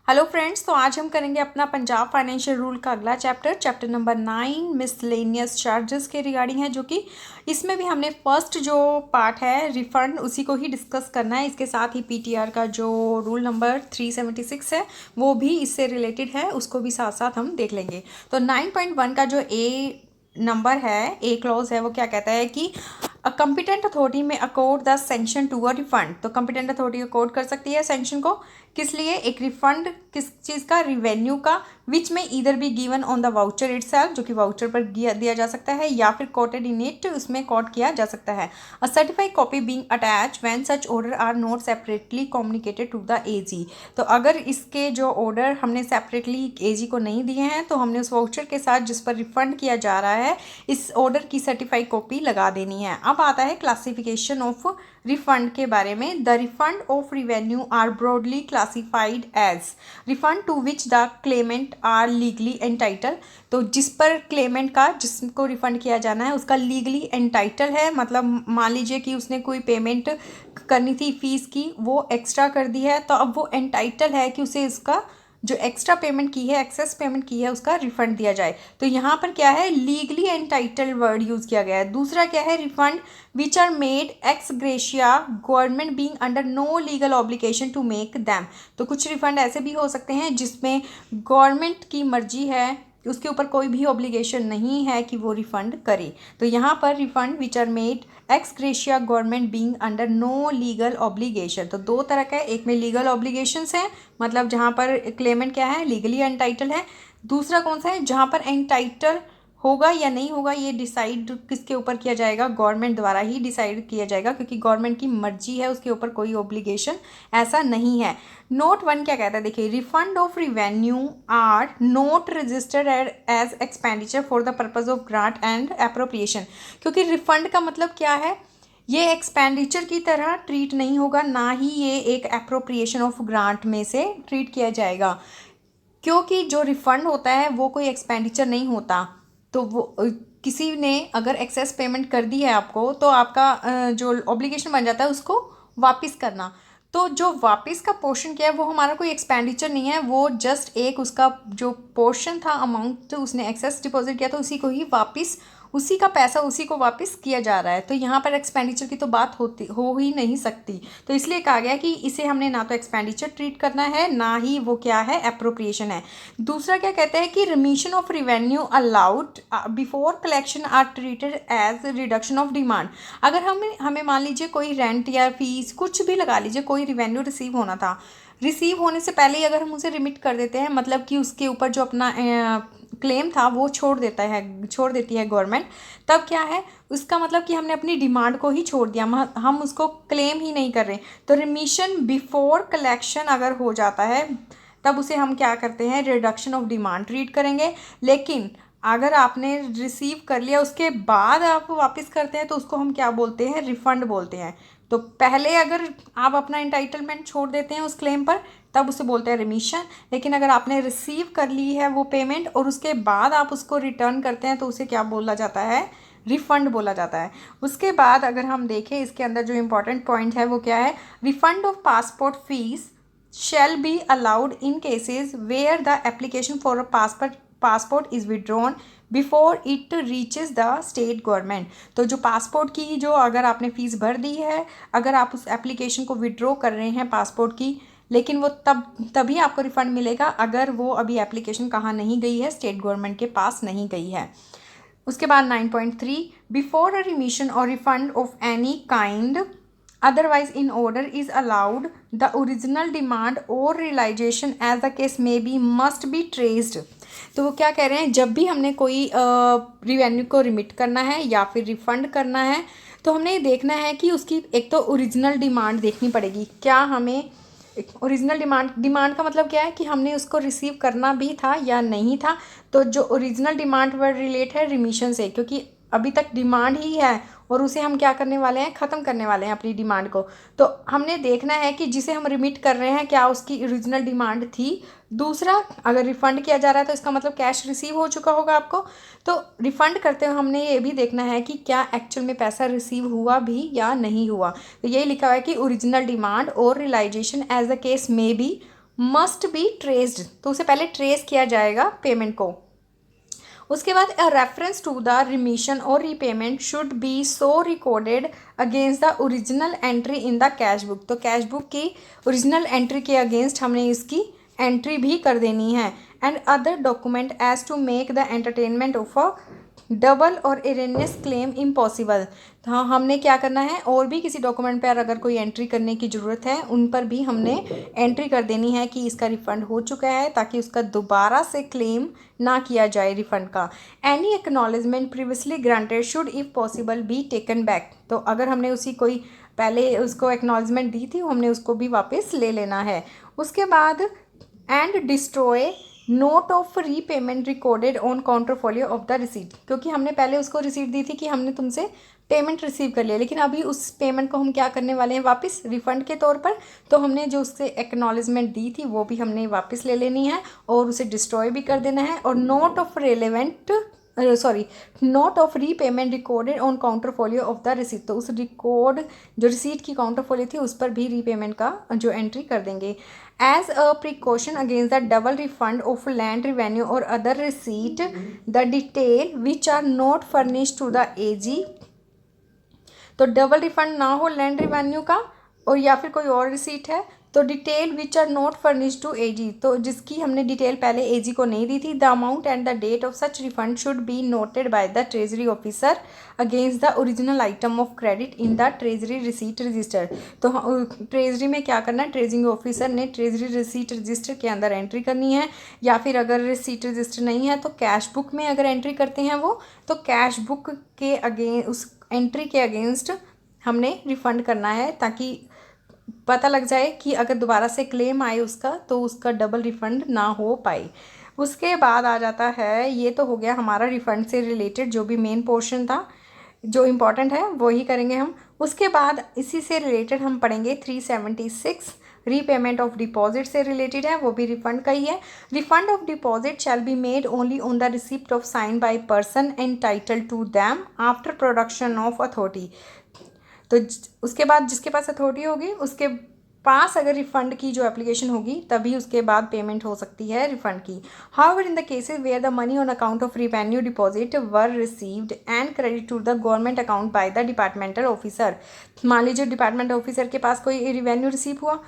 Hello friends, तो आज हम करेंगे अपना पंजाब फाइनेंशियल रूल का अगला चैप्टर नंबर 9 मिसलेनियस चार्जेस के रिगार्डिंग है, जो कि इसमें भी हमने फर्स्ट जो पार्ट है रिफंड उसी को ही डिस्कस करना है। इसके साथ ही पीटीआर का जो रूल नंबर 376 है वो भी इससे रिलेटेड है, उसको भी साथ साथ हम देख लेंगे। तो 9.1 का जो ए नंबर है, ए क्लॉज है, वो क्या कहता है कि कंपिटेंट अथॉरिटी में accord the sanction to a refund. तो कंपिटेंट अथॉरिटी अकॉर्ड कर सकती है सैंक्शन को, किस लिए? एक रिफंड, किस चीज़ का? रिवेन्यू का, विच में either be given on the voucher itself, जो कि वाउचर पर दिया जा सकता है, या फिर कोटेड इन इट, उसमें कोट किया जा सकता है। A certified copy being attach when such order are not separately communicated to the AG. तो अगर इसके जो ऑर्डर हमने सेपरेटली एजी को नहीं दिए हैं तो हमने उस वाउचर के साथ जिस पर रिफंड किया जा रहा है इस ऑर्डर की सर्टिफाइड कॉपी लगा देनी है। अब आता है क्लासिफिकेशन ऑफ रिफंड के बारे में। The refund of revenue are broadly classified as refund to which the claimant are legally entitled. तो जिस पर क्लेमेंट का, जिसको रिफंड किया जाना है, उसका लीगली एंटाइटल है, मतलब मान लीजिए कि उसने कोई पेमेंट करनी थी फीस की, वो एक्स्ट्रा कर दी है, तो अब वो एंटाइटल है कि उसे इसका जो एक्स्ट्रा पेमेंट की है, एक्सेस पेमेंट की है, उसका रिफंड दिया जाए। तो यहाँ पर क्या है? लीगली एंटाइटल वर्ड यूज़ किया गया है। दूसरा क्या है? Refund which are made ex gratia government being under no legal obligation to make them. तो कुछ रिफंड ऐसे भी हो सकते हैं जिसमें गवर्नमेंट की मर्जी है, उसके ऊपर कोई भी ऑब्लिगेशन नहीं है कि वो रिफंड करे। तो यहाँ पर refund which are made ex gratia government being under no legal obligation. तो दो तरह का है, एक में लीगल ऑब्लिगेशंस है, मतलब जहाँ पर क्लेमेंट क्या है, लीगली एंटाइटल है। दूसरा कौन सा है? जहाँ पर एंटाइटल होगा या नहीं होगा ये डिसाइड किसके ऊपर किया जाएगा? गवर्नमेंट द्वारा ही डिसाइड किया जाएगा, क्योंकि गवर्नमेंट की मर्जी है, उसके ऊपर कोई ऑब्लिगेशन ऐसा नहीं है। नोट 1 क्या कहता है? देखिए, refund of revenue are not registered as expenditure for the purpose of grant and appropriation. क्योंकि रिफंड का मतलब क्या है? ये एक्सपेंडिचर की तरह ट्रीट नहीं होगा, ना ही ये एक अप्रोप्रिएशन ऑफ ग्रांट में से ट्रीट किया जाएगा, क्योंकि जो रिफंड होता है वो कोई एक्सपेंडिचर नहीं होता। तो वो किसी ने अगर एक्सेस पेमेंट कर दी है आपको, तो आपका जो ऑब्लिगेशन बन जाता है उसको वापस करना। तो जो वापस का पोर्शन क्या है, वो हमारा कोई एक्सपेंडिचर नहीं है, वो जस्ट एक उसका जो पोर्शन था, अमाउंट उसने एक्सेस डिपॉजिट किया, तो उसी को ही वापस, उसी का पैसा उसी को वापस किया जा रहा है। तो यहाँ पर एक्सपेंडिचर की तो बात हो ही नहीं सकती। तो इसलिए कहा गया कि इसे हमने ना तो एक्सपेंडिचर ट्रीट करना है, ना ही वो क्या है, अप्रोप्रिएशन है। दूसरा क्या कहते हैं कि remission of revenue allowed before collection are treated as reduction of demand. अगर हमें मान लीजिए कोई रेंट या फीस कुछ भी लगा लीजिए, कोई रिवेन्यू रिसीव होना था, रिसीव होने से पहले ही अगर हम उसे रिमिट कर देते हैं, मतलब कि उसके ऊपर जो अपना क्लेम था वो छोड़ देती है गवर्नमेंट, तब क्या है? उसका मतलब कि हमने अपनी डिमांड को ही छोड़ दिया, हम उसको क्लेम ही नहीं कर रहे। तो रिमिशन बिफोर कलेक्शन अगर हो जाता है तब उसे हम क्या करते हैं? रिडक्शन ऑफ डिमांड ट्रीट करेंगे। लेकिन अगर आपने रिसीव कर लिया उसके बाद आप वापस करते हैं तो उसको हम क्या बोलते हैं? रिफंड बोलते हैं। तो पहले अगर आप अपना एंटाइटलमेंट छोड़ देते हैं उस क्लेम पर, तब उसे बोलते हैं रिमिशन। लेकिन अगर आपने रिसीव कर ली है वो पेमेंट और उसके बाद आप उसको रिटर्न करते हैं तो उसे क्या बोला जाता है? रिफंड बोला जाता है। उसके बाद अगर हम देखें इसके अंदर जो इम्पोर्टेंट पॉइंट है वो क्या है? Refund of passport fees shall be allowed in cases where the application for a passport is withdrawn before it reaches the state government। तो जो पासपोर्ट की जो अगर आपने फ़ीस भर दी है, अगर आप उस एप्लीकेशन को विड्रॉ कर रहे हैं पासपोर्ट की, लेकिन वो तभी आपको रिफ़ंड मिलेगा अगर वो अभी एप्लीकेशन कहाँ नहीं गई है, स्टेट गवर्नमेंट के पास नहीं गई है। उसके बाद 9.3 बिफोर अ रिमिशन और refund of any kind otherwise in order is allowed the original demand or realization as the case may be must be traced। तो वो क्या कह रहे हैं? जब भी हमने कोई रिवेन्यू को रिमिट करना है या फिर रिफंड करना है, तो हमने ये देखना है कि उसकी एक तो ओरिजिनल डिमांड देखनी पड़ेगी। क्या हमें ओरिजिनल डिमांड का मतलब क्या है कि हमने उसको रिसीव करना भी था या नहीं था। तो जो ओरिजिनल डिमांड वर्ड रिलेट है रिमिशन से, क्योंकि अभी तक डिमांड ही है और उसे हम क्या करने वाले हैं? ख़त्म करने वाले हैं अपनी डिमांड को। तो हमने देखना है कि जिसे हम रिमिट कर रहे हैं क्या उसकी ओरिजिनल डिमांड थी। दूसरा, अगर रिफ़ंड किया जा रहा है तो इसका मतलब कैश रिसीव हो चुका होगा आपको। तो रिफ़ंड करते हुए हमने ये भी देखना है कि क्या एक्चुअल में पैसा रिसीव हुआ भी या नहीं हुआ। तो यही लिखा हुआ है कि ओरिजिनल डिमांड और रियलाइजेशन एज द केस में भी मस्ट बी ट्रेस्ड, तो उसे पहले ट्रेस किया जाएगा पेमेंट को। उसके बाद a reference to the remission or repayment should be so recorded against the original entry in the cash book, तो कैश बुक की ओरिजिनल एंट्री के अगेंस्ट हमने इसकी एंट्री भी कर देनी है। And other document as to make the entertainment of a double or erroneous claim impossible, तो हाँ हमने क्या करना है, और भी किसी डॉक्यूमेंट पर अगर कोई एंट्री करने की ज़रूरत है उन पर भी हमने एंट्री कर देनी है कि इसका रिफ़ंड हो चुका है, ताकि उसका दोबारा से क्लेम ना किया जाए रिफ़ंड का। Any acknowledgement previously granted should if possible be taken back, तो अगर हमने उसी कोई पहले उसको एक्नॉलेजमेंट दी थी हमने उसको भी वापस ले लेना है। उसके बाद and destroy note of repayment recorded on counterfoil of the receipt, क्योंकि हमने पहले उसको रिसीट दी थी कि हमने तुमसे पेमेंट रिसीव कर लिया, लेकिन अभी उस पेमेंट को हम क्या करने वाले हैं, वापस रिफ़ंड के तौर पर, तो हमने जो उससे एक्नॉलेजमेंट दी थी वो भी हमने वापस ले लेनी है और उसे डिस्ट्रॉय भी कर देना है। और note of relevant note of repayment recorded on counterfoil of the receipt, तो उस रिकॉर्ड जो रिसीट की काउंटरफोलियो थी उस पर भी रीपेमेंट का जो एंट्री कर देंगे। As a precaution against the double refund of land revenue or other receipt the detail which are not furnished to the AG, तो डबल रिफंड ना हो लैंड रिवेन्यू का और या फिर कोई और रिसीट है, तो detail which are not furnished to AG, तो जिसकी हमने डिटेल पहले एजी को नहीं दी थी, the amount and the date of such refund should be noted by the treasury officer against the original item of credit in the treasury receipt register, तो treasury में क्या करना है, ट्रेजरी ऑफिसर ने ट्रेजरी रिसीट रजिस्टर के अंदर entry करनी है, या फिर अगर रिसीट रजिस्टर नहीं है तो कैश बुक में अगर एंट्री करते हैं वो, तो कैश बुक के अगेंस्ट उस एंट्री के अगेंस्ट हमने रिफ़ंड करना है, ताकि पता लग जाए कि अगर दोबारा से क्लेम आए उसका तो उसका डबल रिफ़ंड ना हो पाए। उसके बाद आ जाता है, ये तो हो गया हमारा रिफ़ंड से रिलेटेड जो भी मेन पोर्शन था, जो इम्पॉर्टेंट है वही करेंगे हम। उसके बाद इसी से रिलेटेड हम पढ़ेंगे 376 रीपेमेंट ऑफ डिपॉजिट से रिलेटेड है, वो भी रिफंड का ही है। Refund of deposit shall be made only on the receipt of sign by person entitled to them after production of authority, तो उसके बाद जिसके पास अथॉरिटी होगी उसके पास अगर रिफंड की जो एप्लीकेशन होगी तभी उसके बाद पेमेंट हो सकती है रिफंड की। However in the cases where the money on account of revenue deposit were received and credit to the government account by the departmental officer, मान लीजिए डिपार्टमेंट ऑफिसर के पास कोई रिवेन्यू रिसीव हुआ,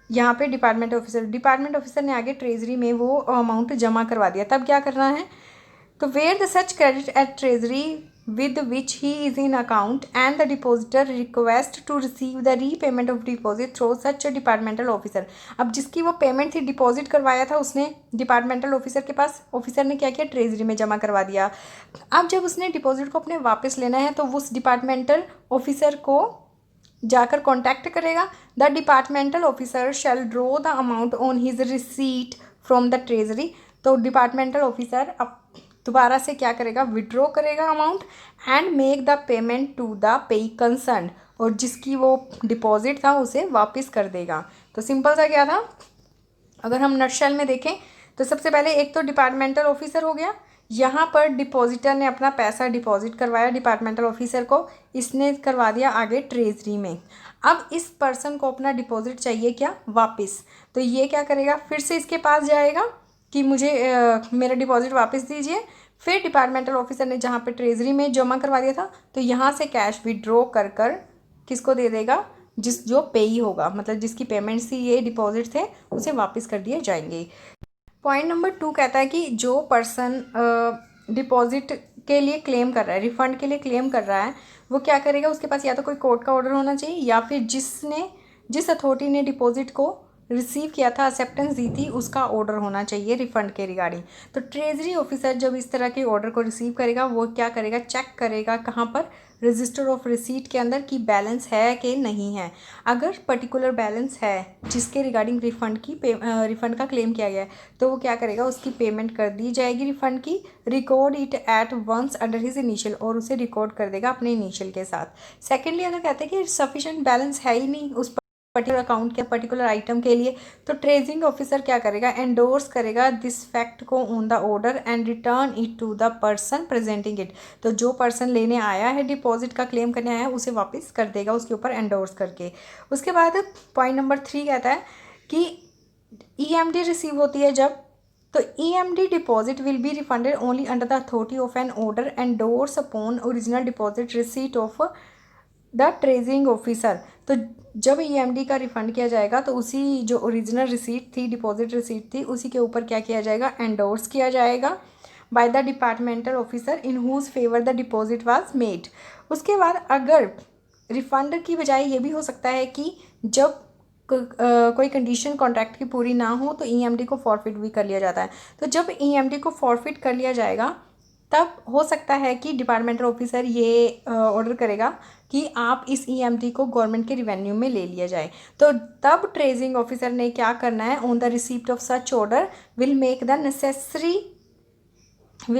यहाँ पे डिपार्टमेंट ऑफिसर ने आगे ट्रेजरी में वो अमाउंट जमा करवा दिया, तब क्या करना है, तो where the such credit at treasury with which he is in account and the depositor request to receive the repayment of deposit through such a departmental officer, अब जिसकी वो पेमेंट थी डिपॉजिट करवाया था उसने डिपार्टमेंटल ऑफिसर के पास, officer ने क्या किया, ट्रेजरी में जमा करवा दिया। अब जब उसने डिपॉजिट को अपने वापस लेना है तो उस डिपार्टमेंटल ऑफिसर को जाकर कॉन्टैक्ट करेगा। The departmental officer shall draw the amount on his receipt from the treasury, तो डिपार्टमेंटल ऑफिसर अब दोबारा से क्या करेगा, विड्रॉ करेगा amount and make the payment to the payee concern, और जिसकी वो डिपॉजिट था उसे वापस कर देगा। तो सिंपल सा क्या था, अगर हम नटशेल में देखें तो सबसे पहले एक तो डिपार्टमेंटल ऑफिसर हो गया, यहाँ पर डिपॉजिटर ने अपना पैसा डिपॉजिट करवाया डिपार्टमेंटल ऑफिसर को, इसने करवा दिया आगे ट्रेजरी में। अब इस पर्सन को अपना डिपॉजिट चाहिए क्या, वापस, तो ये क्या करेगा, फिर से इसके पास जाएगा कि मुझे मेरा डिपॉजिट वापस दीजिए। फिर डिपार्टमेंटल ऑफिसर ने जहाँ पे ट्रेजरी में जमा करवा दिया था तो यहाँ से कैश विड्रॉ कर कर किसको दे देगा, जो पेई होगा, मतलब जिसकी पेमेंट से ये डिपॉजिट थे उसे वापस कर दिए जाएंगे। पॉइंट नंबर 2 कहता है कि जो पर्सन डिपॉजिट के लिए क्लेम कर रहा है, रिफंड के लिए क्लेम कर रहा है, वो क्या करेगा, उसके पास या तो कोई कोर्ट का ऑर्डर होना चाहिए या फिर जिस अथॉरिटी ने डिपॉजिट को रिसीव किया था, एक्सेप्टेंस दी थी, उसका ऑर्डर होना चाहिए रिफ़ंड के रिगार्डिंग। तो ट्रेजरी ऑफिसर जब इस तरह के ऑर्डर को रिसीव करेगा वो क्या करेगा, चेक करेगा कहाँ पर, रजिस्टर ऑफ रिसीट के अंदर कि बैलेंस है कि नहीं है। अगर पर्टिकुलर बैलेंस है जिसके रिगार्डिंग रिफ़ंड का क्लेम किया गया है तो वो क्या करेगा, उसकी पेमेंट कर दी जाएगी रिफ़ंड की, record it at once under his initial, और उसे रिकॉर्ड कर देगा अपने इनिशियल के साथ। सेकेंडली अगर कहते हैं कि सफिशेंट बैलेंस है ही नहीं उस पर्टिकुलर अकाउंट के पर्टिकुलर आइटम के लिए, तो ट्रेजिंग ऑफिसर क्या करेगा, एंडोर्स करेगा दिस फैक्ट को on the order and return it to the person presenting it, तो जो पर्सन लेने आया है डिपॉजिट का क्लेम करने आया है उसे वापस कर देगा उसके ऊपर एंडोर्स करके। उसके बाद पॉइंट नंबर 3 कहता है कि EMD रिसीव होती है जब, तो EMD deposit will be refunded only under the authority of an order endorse upon original deposit receipt of the treasury officer. तो जब EMD का रिफंड किया जाएगा तो उसी जो ओरिजिनल रिसीट थी, डिपॉजिट रिसीट थी, उसी के ऊपर क्या किया जाएगा, एंडोर्स किया जाएगा by the departmental officer in whose favour the deposit was made. उसके बाद अगर रिफंड की बजाय ये भी हो सकता है कि जब कोई कंडीशन कॉन्ट्रैक्ट की पूरी ना हो तो EMD को फॉरफिट भी कर लिया जाता है। तो जब EMD को फॉरफिट कर लिया जाएगा तब हो सकता है कि डिपार्टमेंटल ऑफिसर ये ऑर्डर करेगा कि आप इस EMD को गवर्नमेंट के रिवेन्यू में ले लिया जाए। तो तब ट्रेजिंग ऑफिसर ने क्या करना है, on the receipt of such order will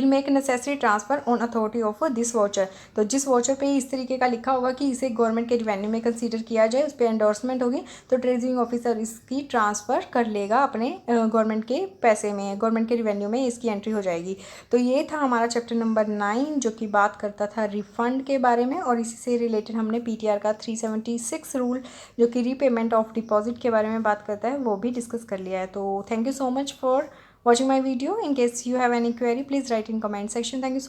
make necessary transfer on authority of this voucher. तो जिस वाउचर पे इस तरीके का लिखा होगा कि इसे गवर्नमेंट के रिवेन्यू में कंसीडर किया जाए, उस पर एंडोर्समेंट होगी, तो ट्रेजरिंग ऑफिसर इसकी ट्रांसफ़र कर लेगा अपने गवर्नमेंट के पैसे में, गवर्नमेंट के रिवेन्यू में इसकी एंट्री हो जाएगी। तो ये था हमारा चैप्टर नंबर 9 जो कि बात करता था रिफ़ंड के बारे में, और इसी से रिलेटेड हमने PTR का 376 रूल जो कि रीपेमेंट ऑफ डिपॉजिट के बारे में बात करता है वो भी डिस्कस कर लिया है। तो thank you so much for watching my video. In case you have any query, please write in comment section. Thank you so